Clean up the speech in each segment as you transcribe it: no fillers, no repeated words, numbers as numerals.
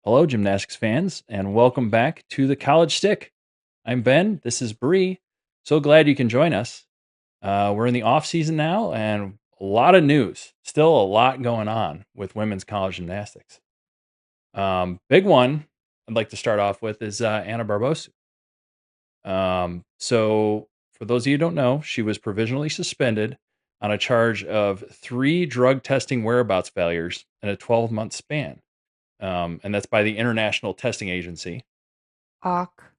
Hello, gymnastics fans, and welcome back to the College Stick. I'm Ben. This is Bree. So glad you can join us. We're in the off season now, and a lot of news. Still a lot going on with women's college gymnastics. Big one I'd like to start off with is Anna Barbosu. So, for those of you who don't know, she was provisionally suspended on a charge of 3 drug testing whereabouts failures in a 12-month span, and that's by the International Testing Agency. Hawk.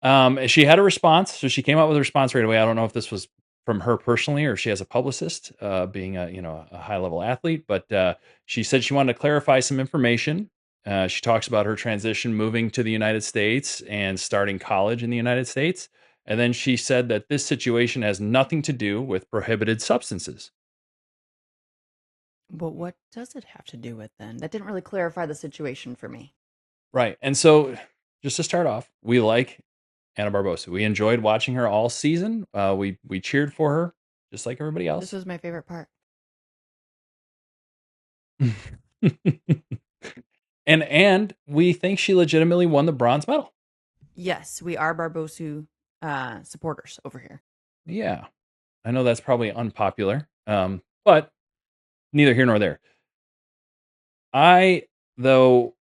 And she had a response, so she came out with a response right away. I don't know if this was from her personally or if she has a publicist, being a high level athlete, but she said she wanted to clarify some information. She talks about her transition moving to the United States and starting college in the United States, and then she said that this situation has nothing to do with prohibited substances. But what does it have to do with then? That didn't really clarify the situation for me. Right, and so just to start off, we like Anna Barbosa. We enjoyed watching her all season. We cheered for her just like everybody This else. was my favorite part. and we think she legitimately won the bronze medal. Yes, we are Barbosu supporters over here. Yeah, I know that's probably unpopular, but neither here nor there. I though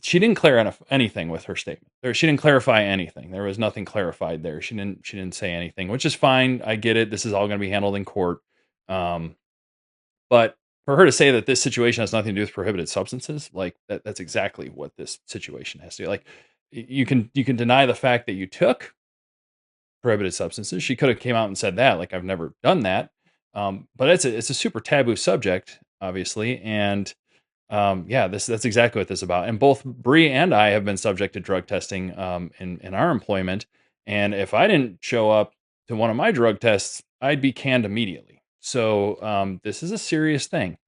she didn't clear anything with her statement. She didn't clarify anything. There was nothing clarified there. She didn't say anything, which is fine. I get it. This is all going to be handled in court. Um, But for her to say that this situation has nothing to do with prohibited substances, like that's exactly what this situation has to do. Like you can deny the fact that you took prohibited substances. She could have came out and said that, like I've never done that. But it's a super taboo subject, obviously, and yeah, that's exactly what this is about. And both Bree and I have been subject to drug testing in our employment, and if I didn't show up to one of my drug tests, I'd be canned immediately. So this is a serious thing.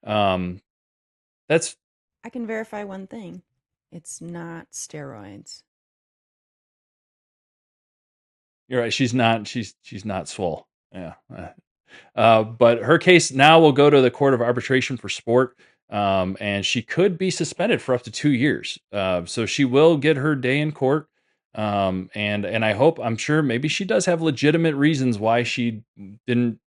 Um, that's I can verify one thing. It's not steroids. You're right. She's not swole. Yeah. But her case now will go to the Court of Arbitration for Sport, and she could be suspended for up to 2 years. So she will get her day in court. And I'm sure maybe she does have legitimate reasons why she didn't,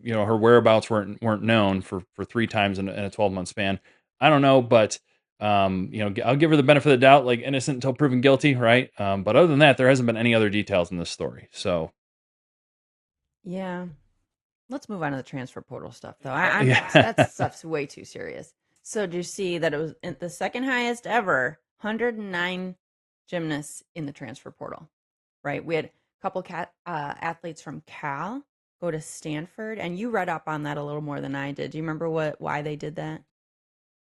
her whereabouts weren't known for 3 times in a 12-month span. I don't know, but I'll give her the benefit of the doubt, like innocent until proven guilty, right? But other than that, there hasn't been any other details in this story. So Yeah. Let's move on to the transfer portal stuff, though. I'm that yeah. stuff's way too serious. So, do you see that it was the second highest ever, 109 gymnasts in the transfer portal? Right. We had a couple athletes from Cal go to Stanford, and you read up on that a little more than I did. Do you remember why they did that?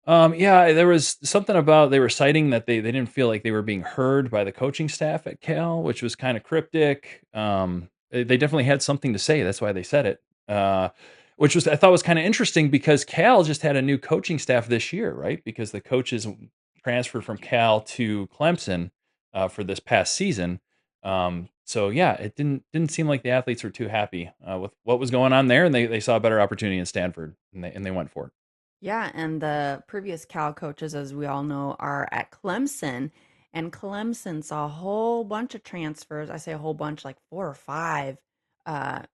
Yeah, there was something about they were citing that they didn't feel like they were being heard by the coaching staff at Cal, which was kind of cryptic. They definitely had something to say. That's why they said it. Which was I thought was kind of interesting because Cal just had a new coaching staff this year, right? Because the coaches transferred from Cal to Clemson for this past season. So yeah, it didn't seem like the athletes were too happy with what was going on there, and they saw a better opportunity in Stanford, and they went for it. Yeah, and the previous Cal coaches, as we all know, are at Clemson, and Clemson saw a whole bunch of transfers. I say a whole bunch, like four or five,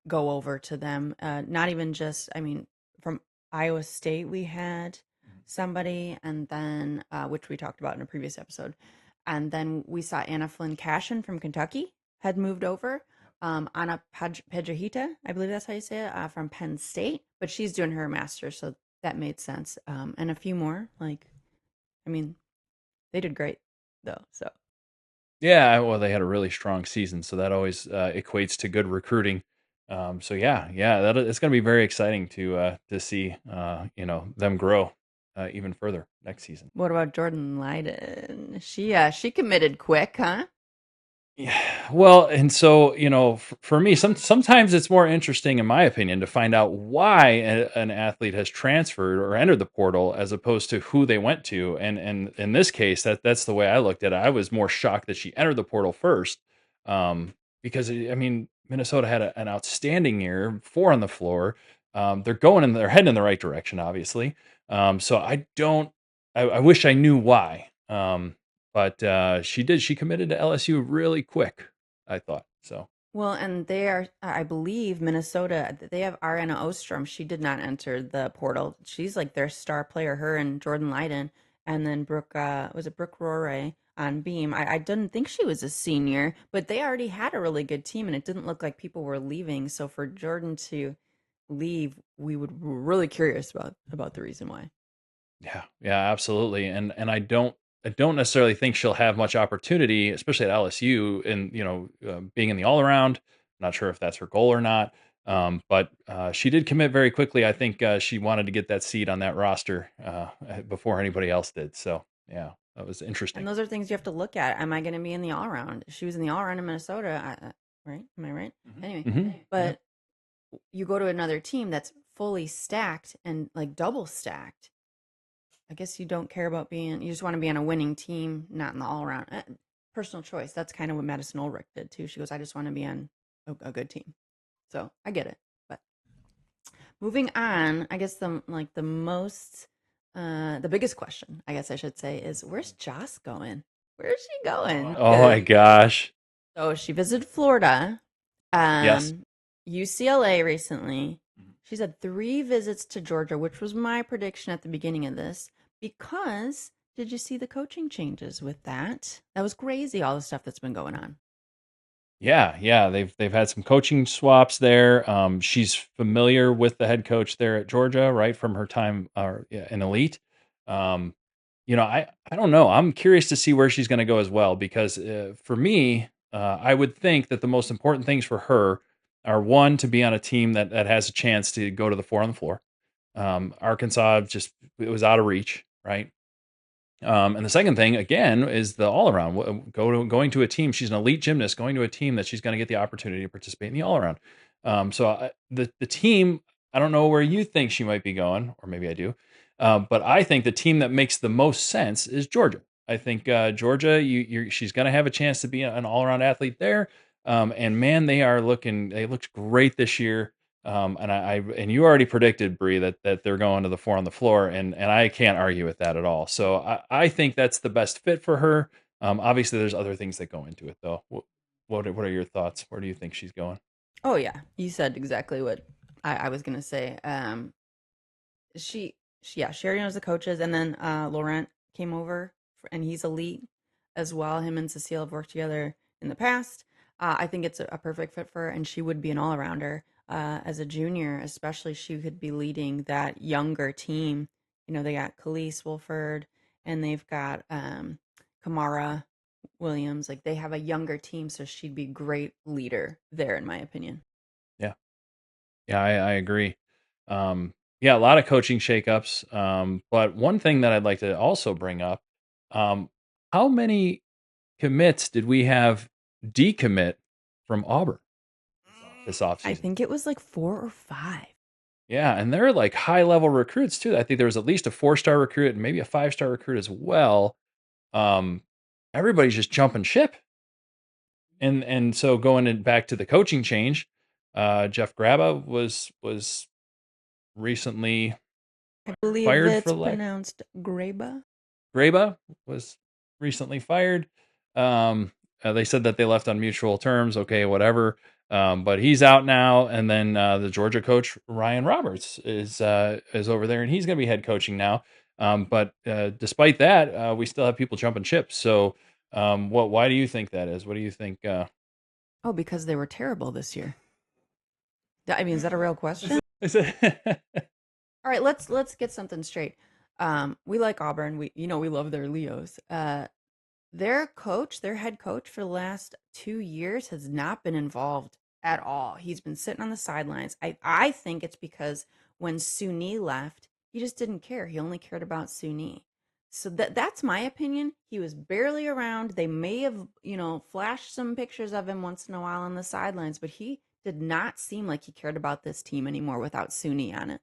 go over to them. Not even just, I mean, from Iowa State, we had somebody, and then which we talked about in a previous episode, and then we saw Anna Flynn Cashin from Kentucky had moved over. Anna Pedrahita, I believe that's how you say it, from Penn State, but she's doing her master's, so that made sense. And a few more, like, I mean, they did great though. So Yeah, well, they had a really strong season, so that always equates to good recruiting. So yeah, it's going to be very exciting to see them grow even further next season. what about Jordyn Lyden? She committed quick, huh? Yeah, well, and so for me, sometimes it's more interesting, in my opinion, to find out why an athlete has transferred or entered the portal as opposed to who they went to. And in this case, that's the way I looked at it. I was more shocked that she entered the portal first, because I mean Minnesota had an outstanding year, 4 on the floor. they're heading in the right direction, obviously. So I wish I knew why. But she committed to LSU really quick, I thought. So Well, and they are, I believe, Minnesota. They have Ariana Ostrom. She did not enter the portal. She's like their star player. Her and Jordyn Lyden, and then Brooke. Was it Brooke Roray on beam? I didn't think she was a senior, but they already had a really good team, and it didn't look like people were leaving. So for Jordyn to leave, we're really curious about the reason why. yeah, absolutely. And I don't necessarily think she'll have much opportunity, especially at LSU, in being in the all around. Not sure if that's her goal or not. But she did commit very quickly. I think she wanted to get that seat on that roster before anybody else did. So yeah, that was And interesting. those are things you have to look at. Am I going to be in the all around? She was in the all around in Minnesota, right? Am I right? Anyway, Yeah. but you go to another team that's fully stacked and like double stacked. I guess you don't care about you just want to be on a winning team, not in the all around. Personal choice. That's kind of what Madison Ulrich did too. She goes, I just want to be on a good team. So I get it. But moving on, I guess the biggest question, I guess I should say, is where's Joss going? Where's she going? Oh my gosh. So she visited Florida, Yes. um, UCLA recently. She's had 3 visits to Georgia, which was my prediction at the beginning of this. Because did you see the coaching changes with that? That was crazy, all the stuff that's been going on. Yeah. They've had some coaching swaps there. She's familiar with the head coach there at Georgia, right, from her time in Elite. Um, I don't know. I'm curious to see where she's going to go as well, because for me, I would think that the most important things for her are, one, to be on a team that has a chance to go to the 4 on the floor. Arkansas, just it was out of reach, right? And the second thing, again, is the all around. Going to a team. She's an elite gymnast. Going to a team that she's going to get the opportunity to participate in the all around. The team. I don't know where you think she might be going, or maybe I do, but I think the team that makes the most sense is Georgia. I think Georgia. She's going to have a chance to be an all around athlete there. And man, they are looking. They looked great this year. And you already predicted, Bree, that they're going to the 4 on the floor, and I can't argue with that at all. So I think that's the best fit for her. Obviously, there's other things that go into it, though. What are your thoughts? Where do you think she's going? Oh yeah, you said exactly what I was gonna say. She already knows the coaches, and then Laurent came over, and he's elite as well. Him and Cecile have worked together in the past. I think it's a perfect fit for her, and she would be an all arounder. As a junior, especially, she could be leading that younger team. They got Khalees Wolford, and they've got Kamara Williams. Like they have a younger team, so she'd be a great leader there, in my opinion. Yeah, yeah, I agree. Yeah, a lot of coaching shakeups. But one thing that I'd like to also bring up: um, how many commits did we have decommit from Auburn this I offseason? think it was like 4 or 5. Yeah, and they're like high level recruits too. I think there was at least a 4-star recruit and maybe a 5-star recruit as well. Um, Everybody's just jumping ship, and so back to the coaching change, Jeff Graba was recently I believe fired for it's lack. pronounced Graba. Graba was recently fired. Um, they said that they left on mutual terms. Okay, whatever. But he's out now, and then the Georgia coach Ryan Roberts is over there, and he's going to be head coaching now. But despite that, we still have people jumping ships. So, what? Why do you think that is? What do you think? Oh, because they were terrible this year. I mean, is that a real question? Is it? All right, let's get something straight. We like Auburn. We love their Leos. Their coach, their head coach for the last 2 years has not been involved at all. He's been sitting on the sidelines. I think it's because when Suni left, he just didn't care. He only cared about Suni. So that's my opinion. He was barely around. They may have, flashed some pictures of him once in a while on the sidelines, but he did not seem like he cared about this team anymore without Suni on it.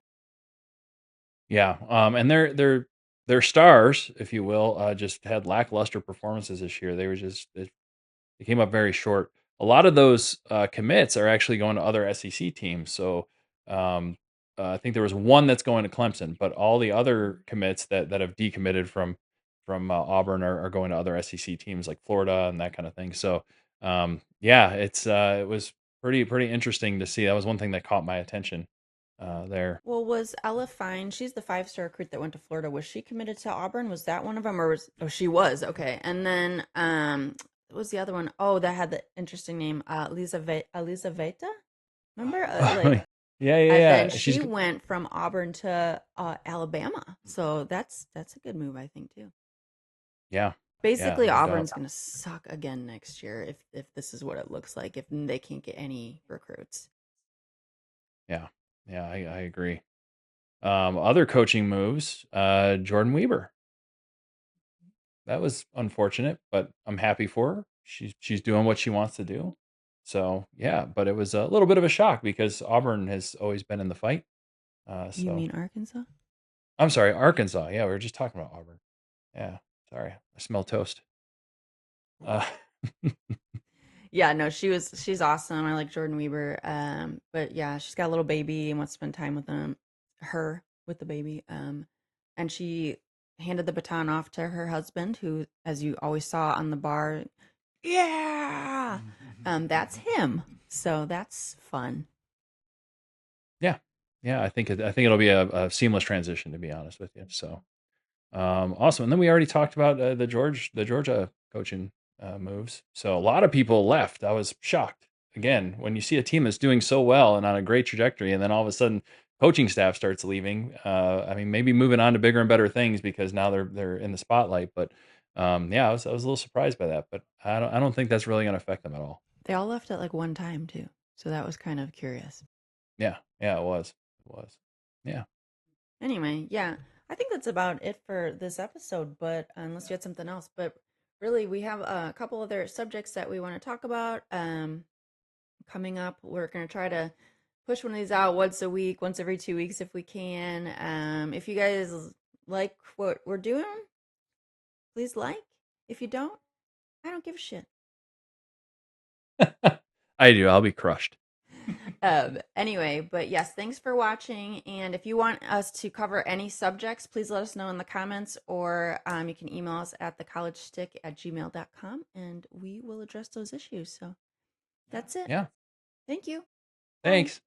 Yeah, and their stars, if you will, just had lackluster performances this year. They came up very short. A lot of those commits are actually going to other SEC teams. So, um, I think there was one that's going to Clemson, but all the other commits that have decommitted from Auburn are going to other SEC teams like Florida and that kind of thing. So yeah, it was pretty interesting to see. That was one thing that caught my attention there. Well, was Ella Fine? She's the five-star recruit that went to Florida. Was she committed to Auburn? Was that one of them, or was? Oh, she was. Okay, and then what was the other one? Oh, that had the interesting name, Elizaveta. Remember, Yeah, yeah, and then yeah. she went from Auburn to Alabama. So that's a good move, I think, too. Yeah, yeah, Basically, no doubt. Auburn's gonna suck again next year if this is what it looks like. If they can't get any recruits. Yeah, yeah, I agree. Other coaching moves, Jordan Weber. That was unfortunate, but I'm happy for her. She's doing what she wants to do. So yeah, but it was a little bit of a shock because Auburn has always been in the fight. You So mean Arkansas? I'm sorry, Arkansas. Yeah, we were just talking about Auburn. Yeah, sorry, I smell toast. Uh, Yeah, no, she's awesome. I like Jordan Weber. But yeah, she's got a little baby and wants to spend time with her with the baby. And she handed the baton off to her husband, who, as you always saw on the bar, yeah, that's him. So that's fun. yeah, yeah, I think it'll be a seamless transition, to be honest with you. So awesome. And then we already talked about the Georgia coaching moves. So a lot of people left. I was shocked. Again, when you see a team that's doing so well and on a great trajectory, and then all of a sudden coaching staff starts leaving. I mean, maybe moving on to bigger and better things because now they're in the spotlight. But yeah, I was a little surprised by that. But I don't think that's really going to affect them at all. They all left at like one time too. So that was kind of curious. Yeah, yeah, it was. It was. Yeah. Anyway, yeah, I think that's about it for this episode. But unless you had something else, but really, we have a couple other subjects that we want to talk about. Coming up, we're gonna try to push one of these out once a week, once every 2 weeks if we can. If you guys like what we're doing, please like. If you don't, I don't give a shit. I do. I'll be crushed. Anyway, but yes, thanks for watching. And if you want us to cover any subjects, please let us know in the comments, or you can email us at thecollegestick@gmail.com and we will address those issues. So that's it. Yeah. Thank you. Bye. Thanks.